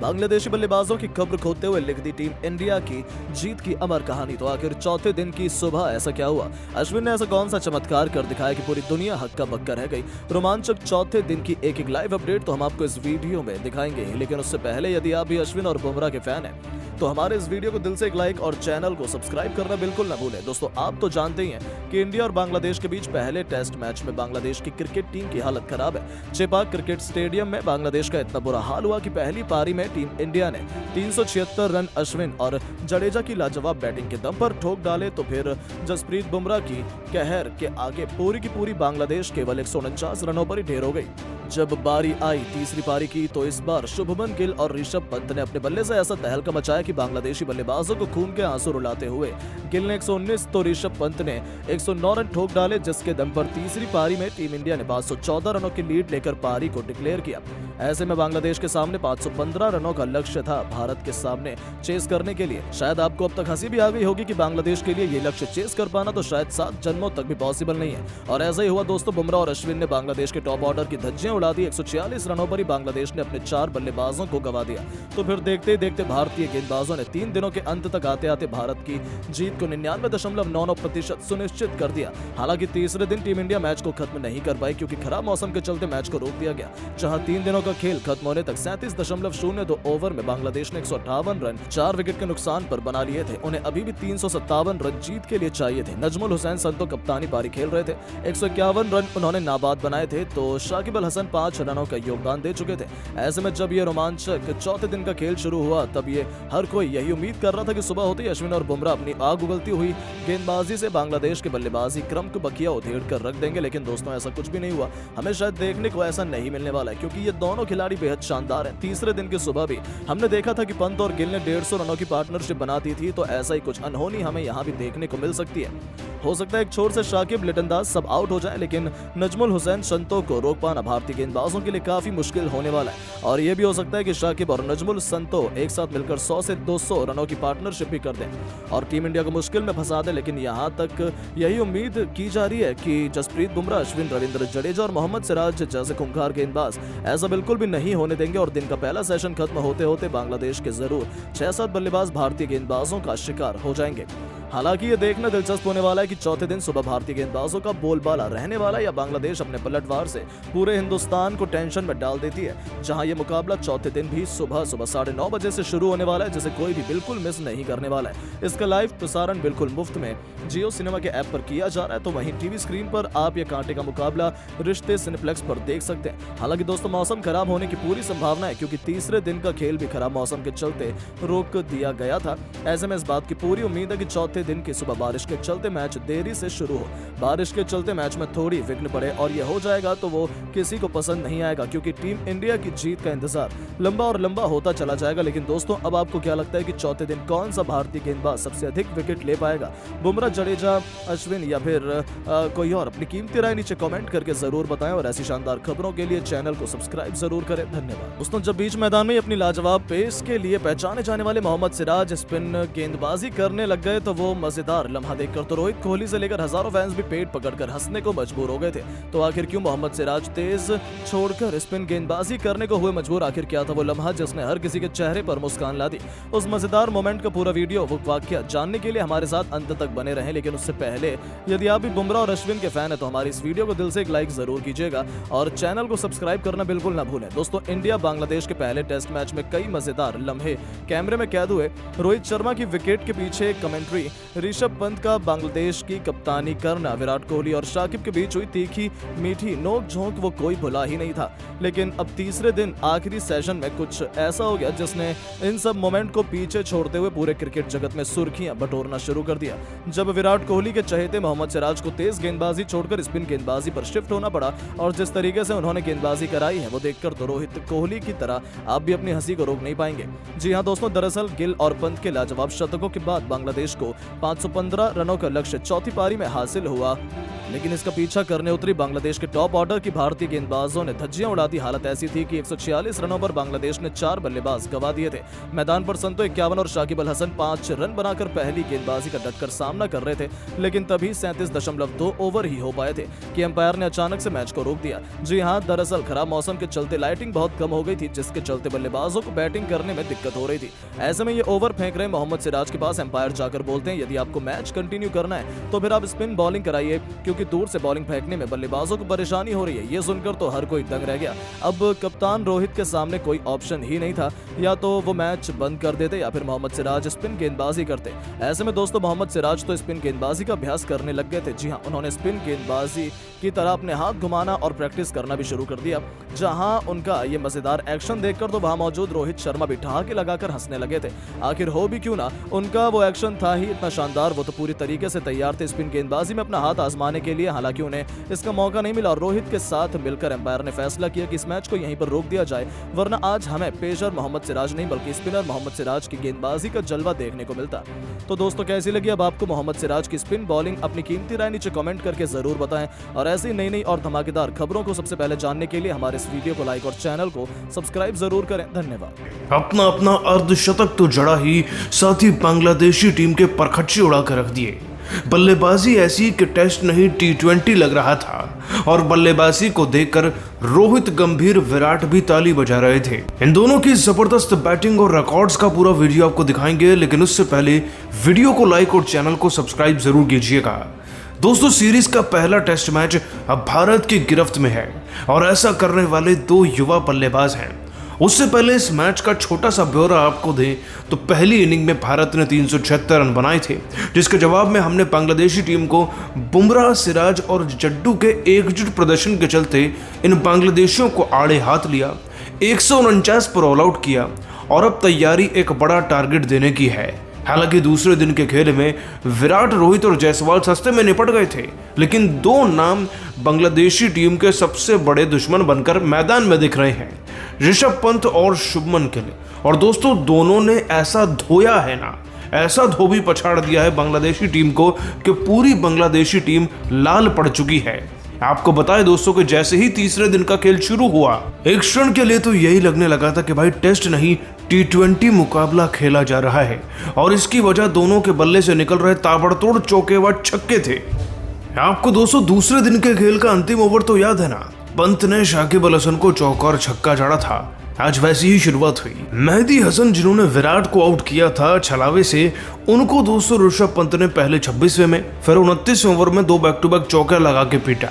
बांग्लादेशी बल्लेबाजों की खबर खोदते हुए लिख दी टीम इंडिया की जीत की अमर कहानी। तो आखिर चौथे दिन की सुबह ऐसा क्या हुआ? अश्विन ने ऐसा कौन सा चमत्कार कर दिखाया कि पूरी दुनिया हक्का बक्का रह गई? रोमांचक चौथे दिन की एक एक लाइव अपडेट तो हम आपको इस वीडियो में दिखाएंगे, लेकिन उससे पहले यदि आप भी अश्विन और बुमराह के फैन हैं तो हमारे इस वीडियो को दिल से एक लाइक और चैनल को सब्सक्राइब करना बिल्कुल ना भूलें। दोस्तों, आप तो जानते ही हैं कि इंडिया और बांग्लादेश के बीच पहले टेस्ट मैच में बांग्लादेश की क्रिकेट टीम की हालत खराब है। चेपाक क्रिकेट स्टेडियम में बांग्लादेश का इतना बुरा हाल हुआ कि पहली पारी में टीम इंडिया ने 376 रन अश्विन और जडेजा की लाजवाब बैटिंग के दम पर ठोक डाले, तो फिर जसप्रीत बुमराह की कहर के आगे पूरी की पूरी बांग्लादेश केवल 149 रनों पर ही ढेर हो गई। जब बारी आई तीसरी पारी की तो इस बार शुभमन गिल और ऋषभ पंत ने अपने बल्ले से ऐसा तहलका मचाया कि बांग्लादेशी बल्लेबाजों को खून के आंसू रुलाते हुए गिल ने 119 तो ऋषभ पंत ने 109 रन ठोक डाले, जिसके दम पर तीसरी पारी में टीम इंडिया ने 514 रनों की लीड लेकर पारी को डिक्लेयर किया। ऐसे में बांग्लादेश के सामने 515 रनों का लक्ष्य था भारत के सामने चेस करने के लिए। शायद आपको अब तक हंसी भी आ गई होगी कि बांग्लादेश के लिए ये लक्ष्य चेस कर पाना तो शायद 7 जन्मों तक भी पॉसिबल नहीं है, और ऐसा ही हुआ दोस्तों। बुमराह और अश्विन ने बांग्लादेश के टॉप ऑर्डर की धज्जियां उड़ा दी। 146 रनों पर ही बांग्लादेश ने अपने 4 बल्लेबाजों को गंवा दिया। तो फिर देखते ही देखते भारतीय गेंदबाजों ने 3 दिनों के अंत तक आते आते भारत की जीत को 99.99% सुनिश्चित कर दिया। हालांकि तीसरे दिन टीम इंडिया मैच को खत्म नहीं कर पाई क्योंकि खराब मौसम के चलते मैच को रोक दिया गया। जहां 3 दिनों का खेल खत्म होने तक 37.02 ओवर में बांग्लादेश ने 158 रन 4 विकेट के नुकसान पर बना लिए थे। उन्हें अभी भी 357 रन जीत के लिए चाहिए थे। नजमुल हुसैन संतो कप्तानी पारी खेल रहे थे। 151 रन उन्होंने नाबाद बनाए थे, तो शाकिब अल हसन 5 रनों का योगदान दे चुके थे। ऐसे में जब ये रोमांचक चौथे दिन का खेल शुरू हुआ तब ये हर कोई यही उम्मीद कर रहा था कि सुबह होते ही अश्विन और बुमराह अपनी आग उगलती हुई गेंदबाजी से बांग्लादेश के बल्लेबाजी क्रम को बकिया उधेड़ कर रख देंगे, लेकिन दोस्तों ऐसा कुछ भी नहीं हुआ। हमें शायद देखने को ऐसा नहीं मिलने वाला है क्योंकि ये दोनों खिलाड़ी बेहद शानदार हैं। तीसरे दिन की सुबह भी हमने देखा था कि पंत और गिल ने 150 रनों की पार्टनरशिप बना दी थी, तो ऐसा ही कुछ अनहोनी हमें यहाँ भी देखने को मिल सकती है। हो सकता है एक छोर से शाकिब लिटनदाज सब आउट हो जाए, लेकिन नजमुल हुसैन संतो को रोक पाना भारतीय गेंदबाजों के लिए काफी मुश्किल होने वाला है। और यह भी हो सकता है कि शाकिब और नजमुल संतो एक साथ मिलकर 100 से 200 रनों की पार्टनरशिप भी कर दें और टीम इंडिया को मुश्किल में फंसा दें। लेकिन यहां तक यही उम्मीद की जा रही है कि जसप्रीत बुमराह, अश्विन, रविंद्र जडेजा और मोहम्मद सिराज जैसे खूंखार गेंदबाज ऐसा बिल्कुल भी नहीं होने देंगे और दिन का पहला सेशन खत्म होते होते बांग्लादेश के जरूर 6-7 बल्लेबाज भारतीय गेंदबाजों का शिकार हो जाएंगे। हालांकि ये देखना दिलचस्प होने वाला है कि चौथे दिन सुबह भारतीय गेंदबाजों का बोलबाला रहने वाला है या बांग्लादेश अपने पलटवार से पूरे हिंदुस्तान को टेंशन में डाल देती है। जहां ये मुकाबला चौथे दिन भी सुबह 9:30 बजे से शुरू होने वाला है, जिसे कोई भी बिल्कुल मिस नहीं करने वाला है। इसका लाइव प्रसारण बिल्कुल मुफ्त में जियो सिनेमा के ऐप पर किया जा रहा है, तो वहीं टीवी स्क्रीन पर आप ये कांटे का मुकाबला रिश्ते सिनेप्लेक्स पर देख सकते हैं। हालांकि दोस्तों मौसम खराब होने की पूरी संभावना है क्योंकि तीसरे दिन का खेल भी खराब मौसम के चलते रोक दिया गया था। ऐसे में इस बात की पूरी उम्मीद है कि चौथे दिन की सुबह बारिश के चलते मैच देरी से शुरू हो। बारिश के चलते मैच में थोड़ी विघ्न पड़े और यह हो जाएगा तो वो किसी को पसंद नहीं आएगा क्योंकि टीम इंडिया की जीत का इंतजार लंबा और लंबा होता चला जाएगा। लेकिन दोस्तों अब आपको क्या लगता है कि चौथे दिन कौन सा भारतीय गेंदबाज सबसे अधिक विकेट ले पाएगा? बुमराह, जडेजा, अश्विन या फिर कोई और? अपनी कीमती राय नीचे कमेंट करके जरूर बताएं और ऐसी शानदार खबरों के लिए चैनल को सब्सक्राइब जरूर करें। धन्यवाद। दोस्तों, जब बीच मैदान में अपनी लाजवाब पेस के लिए पहचाने जाने वाले मोहम्मद सिराज स्पिन गेंदबाजी करने लग गए तो वो मजेदार लम्हा देखकर तो रोहित कोहली से लेकर हजारों फैंस भी पेट पकड़कर हंसने को मजबूर हो गए थे। तो आखिर क्यों मोहम्मद सिराज तेज छोड़कर स्पिन गेंदबाजी करने को हुए मजबूर? आखिर क्या था वो लम्हा जिसने हर किसी के चेहरे पर मुस्कान ला दी? उस मजेदार मोमेंट का पूरा वीडियो वो वाकया जानने के लिए हमारे साथ अंत तक बने रहें। लेकिन उससे पहले यदि आप भी बुमराह और अश्विन के फैन है तो हमारी इस वीडियो को दिल से एक लाइक जरूर कीजिएगा और चैनल को सब्सक्राइब करना बिल्कुल ना भूलें। दोस्तों, इंडिया बांग्लादेश के पहले टेस्ट मैच में कई मजेदार लम्हे कैमरे में कैद हुए। रोहित शर्मा की विकेट के पीछे कमेंट्री, ऋषभ पंत का बांग्लादेश की कप्तानी करना, विराट कोहली और शाकिब के बीच हुई तीखी मीठी नोक झोंक, वो कोई भुला ही नहीं था। लेकिन अब तीसरे दिन आखिरी सेशन में कुछ ऐसा हो गया जिसने इन सब मोमेंट को पीछे छोड़ते हुए पूरे क्रिकेट जगत में सुर्खियां बटोरना शुरू कर दिया। जब विराट कोहली के चहेते मोहम्मद सिराज को तेज गेंदबाजी छोड़कर स्पिन गेंदबाजी पर शिफ्ट होना पड़ा और जिस तरीके से उन्होंने गेंदबाजी कराई है वो देखकर तो रोहित कोहली की तरह आप भी अपनी हंसी को रोक नहीं पाएंगे। जी हां दोस्तों, दरअसल गिल और पंत के लाजवाब शतकों के बाद बांग्लादेश को 515 रनों का लक्ष्य चौथी पारी में हासिल हुआ, लेकिन इसका पीछा करने उतरी बांग्लादेश के टॉप ऑर्डर की भारतीय गेंदबाजों ने धज्जियां उड़ा दी। हालत ऐसी थी कि 146 रनों पर बांग्लादेश ने 4 बल्लेबाज गवा दिए थे। मैदान पर संतो 51 और शाकिब अल हसन 5 रन बनाकर पहली गेंदबाजी का डटकर सामना कर रहे थे, लेकिन तभी 37.2 ओवर ही हो पाए थे कि अंपायर ने अचानक से मैच को रोक दिया। जी हां, दरअसल खराब मौसम के चलते लाइटिंग बहुत कम हो गई थी, जिसके चलते बल्लेबाजों को बैटिंग करने में दिक्कत हो रही थी। ऐसे में ये ओवर फेंक रहे मोहम्मद सिराज के पास अंपायर जाकर बोलते हैं, यदि आपको मैच कंटिन्यू करना है तो फिर आप स्पिन बॉलिंग कराइए, क्योंकि दूर से बॉलिंग फेंकने में बल्लेबाजों को परेशानी हो रही है। ये सुनकर तो हर कोई दंग रह गया। अब कप्तान रोहित के सामने कोई ऑप्शन ही नहीं था, या तो वो मैच बंद कर देते या फिर मोहम्मद सिराज स्पिन गेंदबाजी करते। ऐसे में दोस्तों मोहम्मद सिराज तो स्पिन गेंदबाजी का अभ्यास करने लग गए थे। जी हां, उन्होंने स्पिन गेंदबाजी की तरह अपने हाथ घुमाना और प्रैक्टिस करना भी शुरू कर दिया। जहां उनका ये मजेदार एक्शन देखकर तो वहां मौजूद रोहित शर्मा भी ठहाके लगाकर हंसने लगे थे। आखिर हो भी क्यों ना, उनका वो एक्शन था ही इतना शानदार, वो तो पूरी तरीके से तैयार थे स्पिन गेंदबाजी में अपना हाथ आजमाने के लिए। हालांकि उन्हें इसका मौका नहीं मिला और रोहित के साथ मिलकर अंपायर ने फैसला किया कि इस मैच को यहीं पर रोक दिया जाए, वरना आज हमें पेसर मोहम्मद सिराज नहीं बल्कि स्पिनर मोहम्मद सिराज की गेंदबाजी का जलवा देखने को मिलता। तो दोस्तों कैसी लगी अब आपको मोहम्मद सिराज की स्पिन बॉलिंग? अपनी कीमती राय नीचे कमेंट करके जरूर बताएं और ऐसी नई और धमाकेदार खबरों को सबसे पहले जानने के लिए हमारे इस वीडियो को लाइक और चैनल को सब्सक्राइब जरूर करें। धन्यवाद। अपना अर्धशतक तो जड़ा ही, साथ ही बांग्लादेशी टीम के परखच्चे उड़ा कर रख दिए। बल्लेबाजी ऐसी कि टेस्ट नहीं T20 लग रहा था और बल्लेबाजी को देखकर रोहित, गंभीर, विराट भी ताली बजा रहे थे। इन दोनों की जबरदस्त बैटिंग और रिकॉर्ड्स का पूरा वीडियो आपको दिखाएंगे, लेकिन उससे पहले वीडियो को लाइक और चैनल को सब्सक्राइब जरूर कीजिएगा। दोस्तों, सीरीज का पहला टेस्ट मैच अब भारत की गिरफ्त में है और ऐसा करने वाले 2 युवा बल्लेबाज हैं। उससे पहले इस मैच का छोटा सा ब्यौरा आपको दें तो पहली इनिंग में भारत ने 376 रन बनाए थे, जिसके जवाब में हमने बांग्लादेशी टीम को बुमराह, सिराज और जड्डू के एकजुट प्रदर्शन के चलते इन बांग्लादेशियों को आड़े हाथ लिया, 149 पर ऑल आउट किया और अब तैयारी एक बड़ा टारगेट देने की है। हालांकि दूसरे दिन के खेल में विराट, रोहित और जायसवाल सस्ते में निपट गए थे, लेकिन 2 नाम बांग्लादेशी टीम के सबसे बड़े दुश्मन बनकर मैदान में दिख रहे हैं, ऋषभ पंत और शुभमन गिल। और दोस्तों, दोनों ने ऐसा धोया है ना, ऐसा धोबी पछाड़ दिया है बांग्लादेशी टीम को कि पूरी बांग्लादेशी टीम लाल पड़ चुकी है। आपको बताएं दोस्तों कि जैसे ही तीसरे दिन का खेल शुरू हुआ, एक क्षण के लिए तो यही लगने लगा था कि भाई टेस्ट नहीं T20 मुकाबला खेला जा रहा है, और इसकी वजह दोनों के बल्ले से निकल रहे ताबड़तोड़ चौके व छक्के थे। आपको दोस्तों दूसरे दिन के खेल का अंतिम ओवर तो याद है ना, पंत ने शाकिब अल हसन को चौका और छक्का जड़ा था। आज वैसी ही शुरुआत हुई। मेहदी हसन, जिन्होंने विराट को आउट किया था छलावे से, उनको दोस्तों ऋषभ पंत ने पहले 26वें में, फिर 29वें ओवर में 2 बैक टू बैक चौके लगा के पीटा।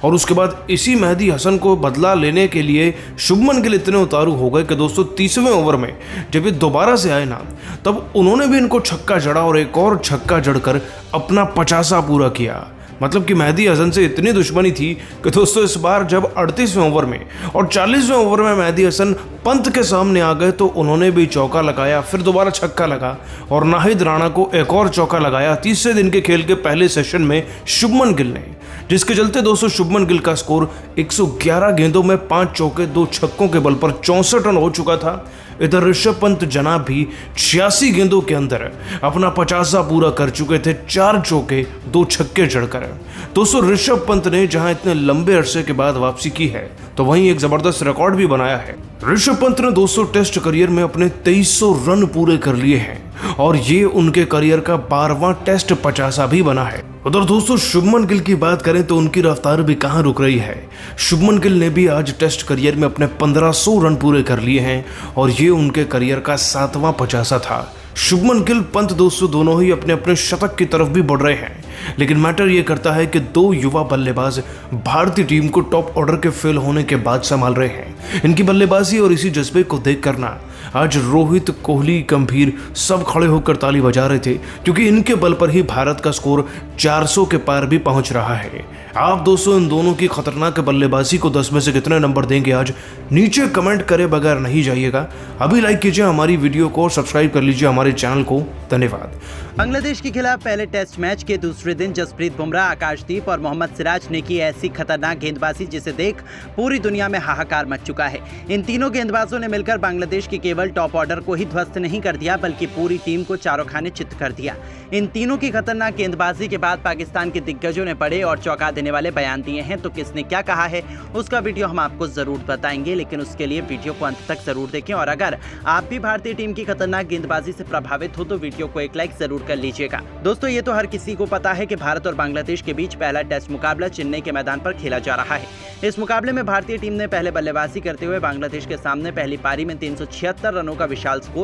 और उसके बाद इसी मेहदी हसन को बदला लेने के लिए शुभमन गिल इतने उतारू हो गए कि दोस्तों 30वें ओवर में जब ये दोबारा से आए ना, तब उन्होंने भी इनको छक्का जड़ा और एक और छक्का जड़कर अपना 50 पूरा किया। मतलब कि मेहदी हसन से इतनी दुश्मनी थी कि दोस्तों इस बार जब 38वें ओवर में और 40वें ओवर में मेहदी हसन पंत के सामने आ गए तो उन्होंने भी चौका लगाया, फिर दोबारा छक्का लगा और नाहिद राणा को एक और चौका लगाया तीसरे दिन के खेल के पहले सेशन में शुभमन गिल ने, जिसके चलते दोस्तों शुभमन गिल का स्कोर 111 गेंदों में 5 चौके 2 छक्कों के बल पर 64 रन हो चुका था। इधर ऋषभ पंत जनाब भी 86 गेंदों के अंदर अपना 50 पूरा कर चुके थे, 4 चौके 2 छक्के जड़कर। दोस्तों ऋषभ पंत ने जहां इतने लंबे अरसे के बाद वापसी की है, तो वहीं एक जबरदस्त रिकॉर्ड भी बनाया है। ऋषभ पंत ने दोस्तों टेस्ट करियर में अपने 2300 रन पूरे कर लिए हैं और ये उनके करियर का 12वां टेस्ट 50 भी बना है। उधर दोस्तों शुभमन गिल की बात करें तो उनकी रफ्तार भी कहां रुक रही है। शुभमन गिल ने भी आज टेस्ट करियर में अपने 1500 रन पूरे कर लिए हैं और ये उनके करियर का 7वां 50 था। शुभमन गिल, पंत दोस्तों दोनों ही अपने अपने शतक की तरफ भी बढ़ रहे हैं, लेकिन मैटर ये करता है कि 2 युवा बल्लेबाज भारतीय टीम को टॉप ऑर्डर के फेल होने के बाद संभाल रहे हैं। इनकी बल्लेबाजी और इसी जज्बे को देख करना आज रोहित, कोहली, गंभीर सब खड़े होकर ताली बजा रहे थे, क्योंकि इनके बल पर ही भारत का स्कोर 400 के पार भी पहुंच रहा है। आप दोस्तों इन दोनों की खतरनाक बल्लेबाजी को 10 में से कितने नंबर देंगे आज नीचे कमेंट करे बगैर नहीं जाइएगा। अभी लाइक कीजिए हमारी वीडियो को और सब्सक्राइब कर लीजिए हमारे चैनल को। धन्यवाद। बांग्लादेश के खिलाफ पहले टेस्ट मैच के दूसरे दिन जसप्रीत बुमराह, आकाशदीप और मोहम्मद सिराज ने की ऐसी खतरनाक गेंदबाजी जिसे देख पूरी दुनिया में हाहाकार मच चुका है। इन तीनों गेंदबाजों ने मिलकर बांग्लादेश की केवल टॉप ऑर्डर को ही ध्वस्त नहीं कर दिया बल्कि पूरी टीम को चारों खाने चित्त कर दिया। इन तीनों की खतरनाक गेंदबाजी के बाद पाकिस्तान के दिग्गजों ने बड़े और चौंका देने वाले बयान दिए हैं। तो किसने क्या कहा है उसका वीडियो हम आपको जरूर बताएंगे, लेकिन उसके लिए वीडियो को अंत तक जरूर देखें। और अगर आप भी भारतीय टीम की खतरनाक गेंदबाजी से प्रभावित हो तो वीडियो को एक लाइक जरूर कर लीजिएगा। दोस्तों, ये तो हर किसी को पता है कि भारत और बांग्लादेश के बीच पहला टेस्ट मुकाबला चेन्नई के मैदान पर खेला जा रहा है। इस मुकाबले में भारतीय टीम ने पहले बल्लेबाजी करते हुए बांग्लादेश के सामने पहली पारी में 376 रनों का विशाल स्कोर